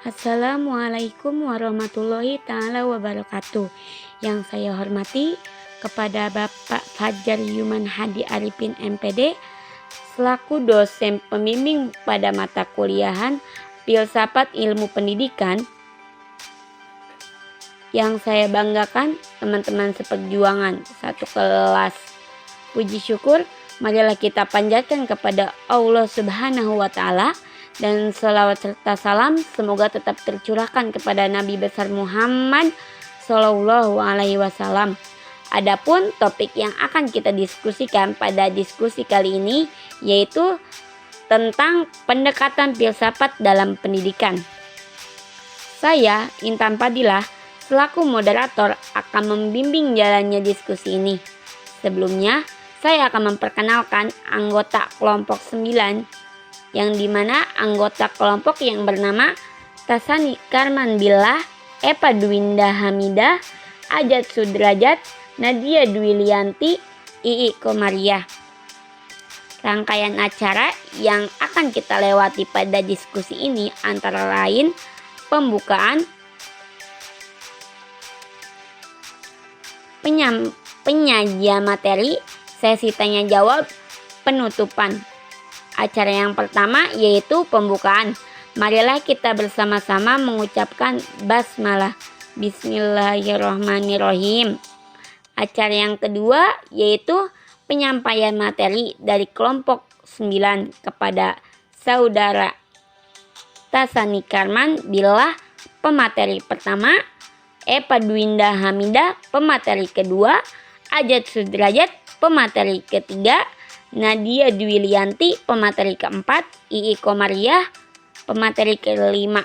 Assalamualaikum warahmatullahi ta'ala wabarakatuh. Yang saya hormati kepada Bapak Fajar Yuman Hadi Arifin MPD selaku dosen pembimbing pada mata kuliahan Filsafat Ilmu Pendidikan. Yang saya banggakan teman-teman seperjuangan satu kelas. Puji syukur marilah kita panjatkan kepada Allah Subhanahu wa Ta'ala, dan selawat serta salam semoga tetap tercurahkan kepada Nabi besar Muhammad Sallallahu Alaihi Wasallam. Adapun topik yang akan kita diskusikan pada diskusi kali ini yaitu tentang pendekatan filsafat dalam pendidikan. Saya, Intan Fadilah, selaku moderator akan membimbing jalannya diskusi ini. Sebelumnya, saya akan memperkenalkan anggota kelompok 9, yang dimana anggota kelompok yang bernama Tasani Karman Billah, Epa Dwinda Hamidah, Ajat Sudrajat, Nadia Dwilianti, Ii Komariah. Rangkaian acara yang akan kita lewati pada diskusi ini antara lain pembukaan, penyajian materi, sesi tanya jawab, penutupan. Acara yang pertama yaitu pembukaan. Marilah kita bersama-sama mengucapkan basmalah. Bismillahirrahmanirrahim. Acara yang kedua yaitu penyampaian materi dari kelompok 9 kepada saudara Tasani Karman Billah pemateri pertama, Epa Dwinda Hamidah pemateri kedua, Ajat Sudrajat pemateri ketiga, Nadia Dwilianti pemateri keempat, Ii Komariah pemateri kelima.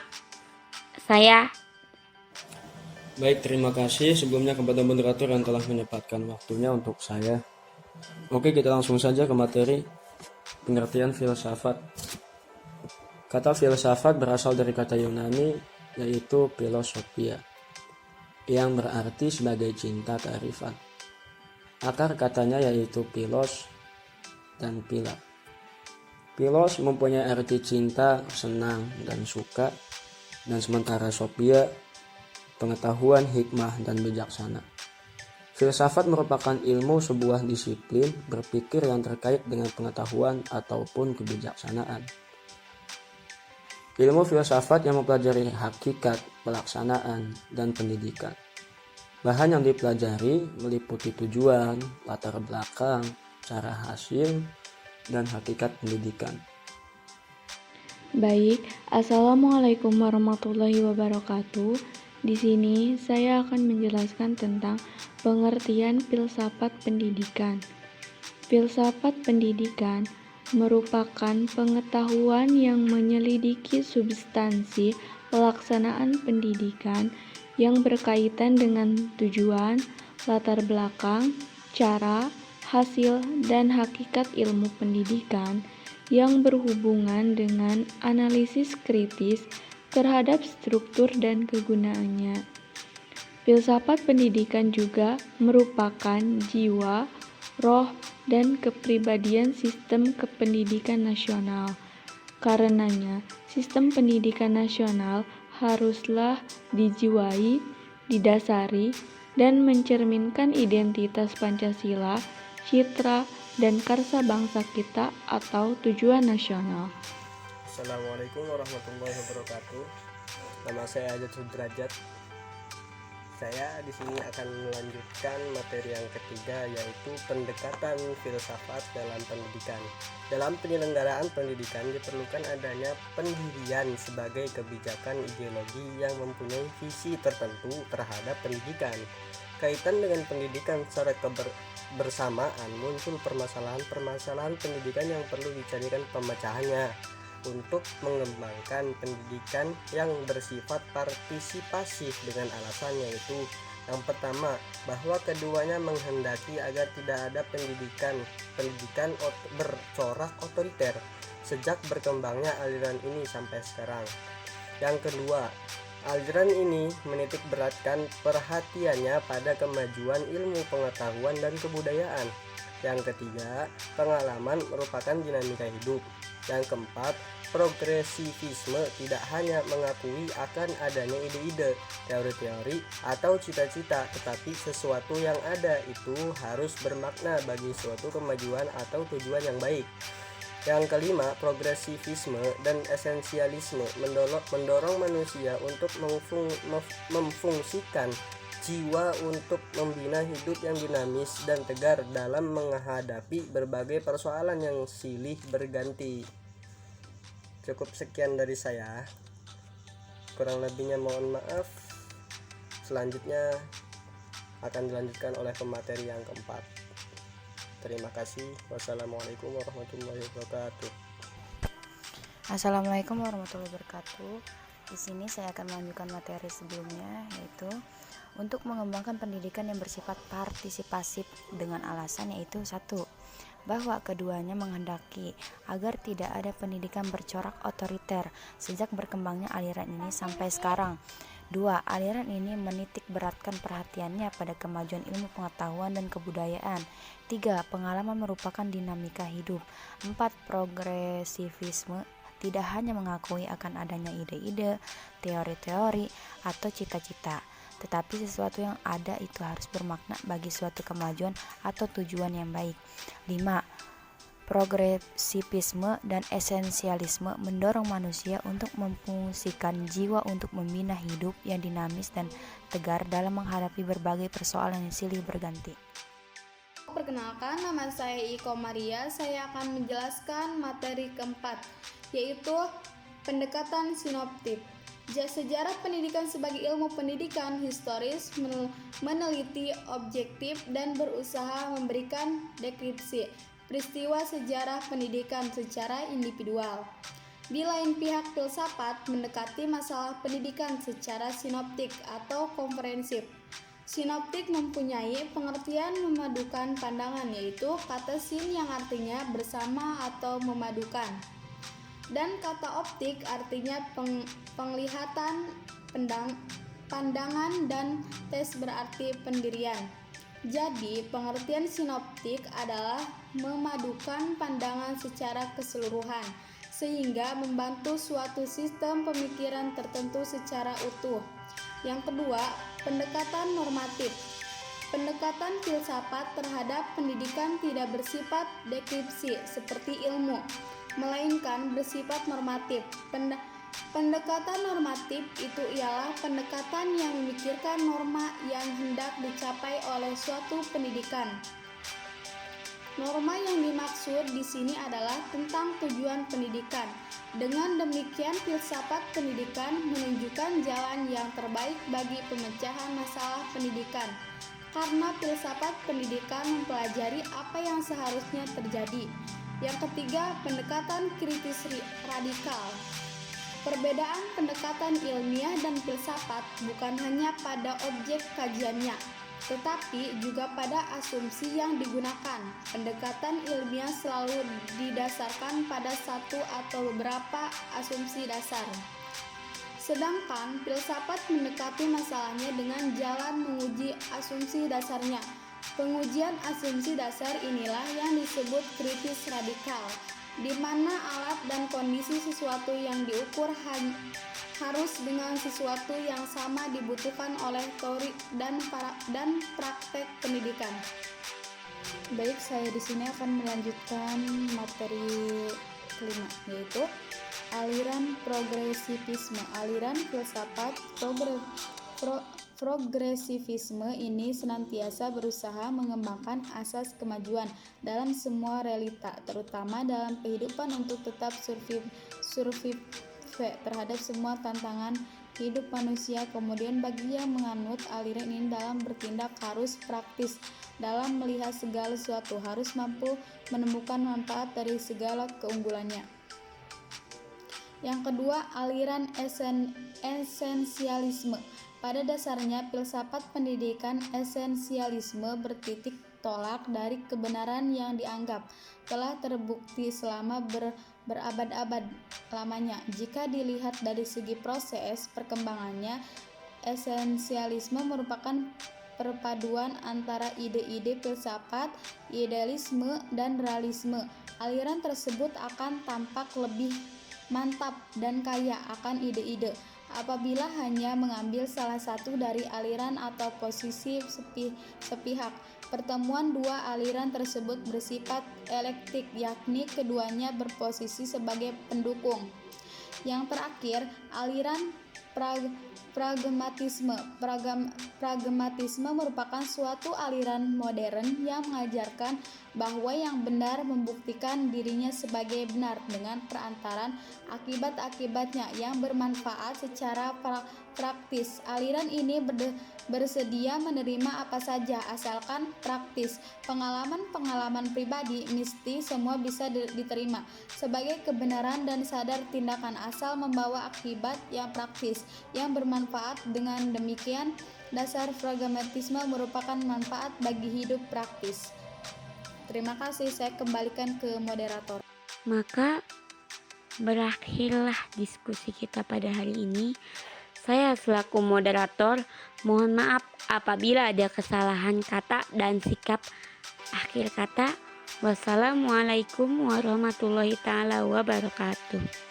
Baik, terima kasih sebelumnya kepada moderator yang telah menyempatkan waktunya untuk saya. Oke, kita langsung saja ke materi pengertian filsafat. Kata filsafat berasal dari kata Yunani yaitu philosophia, yang berarti sebagai cinta kearifan. Akar katanya yaitu philos dan phila. Philos mempunyai arti cinta, senang, dan suka, dan sementara sophia pengetahuan, hikmah, dan bijaksana. Filsafat merupakan ilmu sebuah disiplin berpikir yang terkait dengan pengetahuan ataupun kebijaksanaan. Ilmu filsafat yang mempelajari hakikat, pelaksanaan, dan pendidikan. Bahan yang dipelajari meliputi tujuan, latar belakang, cara hasil, dan hakikat pendidikan. Baik, Assalamualaikum warahmatullahi wabarakatuh. Di sini saya akan menjelaskan tentang pengertian filsafat pendidikan. Filsafat pendidikan merupakan pengetahuan yang menyelidiki substansi pelaksanaan pendidikan yang berkaitan dengan tujuan, latar belakang, cara, hasil, dan hakikat ilmu pendidikan yang berhubungan dengan analisis kritis terhadap struktur dan kegunaannya. Filsafat pendidikan juga merupakan jiwa, roh, dan kepribadian sistem kependidikan nasional. Karenanya, sistem pendidikan nasional haruslah dijiwai, didasari, dan mencerminkan identitas Pancasila, citra, dan karsa bangsa kita atau tujuan nasional. Assalamualaikum warahmatullahi wabarakatuh. Nama saya Ajat Sudrajat. Saya di sini akan melanjutkan materi yang ketiga yaitu pendekatan filsafat dalam pendidikan. Dalam penyelenggaraan pendidikan diperlukan adanya pendirian sebagai kebijakan ideologi yang mempunyai visi tertentu terhadap pendidikan. Kaitan dengan pendidikan secara kebersamaan muncul permasalahan-permasalahan pendidikan yang perlu dicarikan pemecahannya untuk mengembangkan pendidikan yang bersifat partisipasif dengan alasan yaitu yang pertama, bahwa keduanya menghendaki agar tidak ada pendidikan bercorak otoriter sejak berkembangnya aliran ini sampai sekarang. Yang kedua, aliran ini menitik beratkan perhatiannya pada kemajuan ilmu pengetahuan dan kebudayaan. Yang ketiga, pengalaman merupakan dinamika hidup. Yang keempat, progresivisme tidak hanya mengakui akan adanya ide-ide, teori-teori, atau cita-cita, tetapi sesuatu yang ada itu harus bermakna bagi suatu kemajuan atau tujuan yang baik. Yang kelima, progresivisme dan esensialisme mendorong manusia untuk memfungsikan jiwa untuk membina hidup yang dinamis dan tegar dalam menghadapi berbagai persoalan yang silih berganti. Cukup sekian dari saya, kurang lebihnya mohon maaf. Selanjutnya akan dilanjutkan oleh pemateri yang keempat. Terima kasih. Wassalamualaikum warahmatullahi wabarakatuh. Assalamualaikum warahmatullahi wabarakatuh. Di sini saya akan melanjutkan materi sebelumnya, yaitu untuk mengembangkan pendidikan yang bersifat partisipasif dengan alasan yaitu satu, bahwa keduanya menghendaki agar tidak ada pendidikan bercorak otoriter sejak berkembangnya aliran ini sampai sekarang. 2. Aliran ini menitik beratkan perhatiannya pada kemajuan ilmu pengetahuan dan kebudayaan. 3. Pengalaman merupakan dinamika hidup. 4. Progresivisme tidak hanya mengakui akan adanya ide-ide, teori-teori, atau cita-cita, tetapi sesuatu yang ada itu harus bermakna bagi suatu kemajuan atau tujuan yang baik. 5. Progresivisme dan esensialisme mendorong manusia untuk memfungsikan jiwa untuk membina hidup yang dinamis dan tegar dalam menghadapi berbagai persoalan yang silih berganti. Perkenalkan, nama saya Iko Maria. Saya akan menjelaskan materi keempat, yaitu pendekatan sinoptik. Sejarah pendidikan sebagai ilmu pendidikan historis meneliti objektif dan berusaha memberikan deskripsi peristiwa sejarah pendidikan secara individual. Di lain pihak, filsafat mendekati masalah pendidikan secara sinoptik atau komprehensif. Sinoptik mempunyai pengertian memadukan pandangan, yaitu kata sin yang artinya bersama atau memadukan, dan kata optik artinya penglihatan, pandangan, dan tes berarti pendirian. Jadi, pengertian sinoptik adalah memadukan pandangan secara keseluruhan, sehingga membantu suatu sistem pemikiran tertentu secara utuh. Yang kedua, pendekatan normatif. Pendekatan filsafat terhadap pendidikan tidak bersifat deskripsi seperti ilmu, melainkan bersifat normatif. Pendekatan normatif itu ialah pendekatan yang memikirkan norma yang hendak dicapai oleh suatu pendidikan. Norma yang dimaksud di sini adalah tentang tujuan pendidikan. Dengan demikian, filsafat pendidikan menunjukkan jalan yang terbaik bagi pemecahan masalah pendidikan. Karena filsafat pendidikan mempelajari apa yang seharusnya terjadi. Yang ketiga, pendekatan kritis radikal. Perbedaan pendekatan ilmiah dan filsafat bukan hanya pada objek kajiannya, tetapi juga pada asumsi yang digunakan. Pendekatan ilmiah selalu didasarkan pada satu atau beberapa asumsi dasar. Sedangkan filsafat mendekati masalahnya dengan jalan menguji asumsi dasarnya. Pengujian asumsi dasar inilah yang disebut kritis radikal, di mana alat dan kondisi sesuatu yang diukur harus dengan sesuatu yang sama dibutuhkan oleh teori dan praktek pendidikan. Baik, saya di sini akan melanjutkan materi kelima, yaitu aliran progresivisme. Aliran filsafat progresivisme ini senantiasa berusaha mengembangkan asas kemajuan dalam semua realita, terutama dalam kehidupan untuk tetap survive terhadap semua tantangan hidup manusia. Kemudian bagi yang menganut aliran ini dalam bertindak harus praktis, dalam melihat segala sesuatu harus mampu menemukan manfaat dari segala keunggulannya. Yang kedua, aliran esensialisme. Pada dasarnya, filsafat pendidikan esensialisme bertitik tolak dari kebenaran yang dianggap telah terbukti selama berabad-abad lamanya. Jika dilihat dari segi proses perkembangannya, esensialisme merupakan perpaduan antara ide-ide filsafat, idealisme, dan realisme. Aliran tersebut akan tampak lebih mantap dan kaya akan ide-ide apabila hanya mengambil salah satu dari aliran atau posisi sepihak. Pertemuan dua aliran tersebut bersifat elektik, yakni keduanya berposisi sebagai pendukung. Yang terakhir, aliran pragmatisme. Pragmatisme merupakan suatu aliran modern yang mengajarkan bahwa yang benar membuktikan dirinya sebagai benar dengan perantaran akibat-akibatnya yang bermanfaat secara praktis. Aliran ini bersedia menerima apa saja asalkan praktis. Pengalaman pribadi mesti semua bisa diterima sebagai kebenaran dan sadar tindakan asal membawa akibat yang praktis yang bermanfaat. Dengan demikian, dasar pragmatisme merupakan manfaat bagi hidup praktis. Terima kasih, saya kembalikan ke moderator. Maka berakhirlah diskusi kita pada hari ini. Saya selaku moderator mohon maaf apabila ada kesalahan kata dan sikap. Akhir kata, wassalamualaikum warahmatullahi taala wabarakatuh.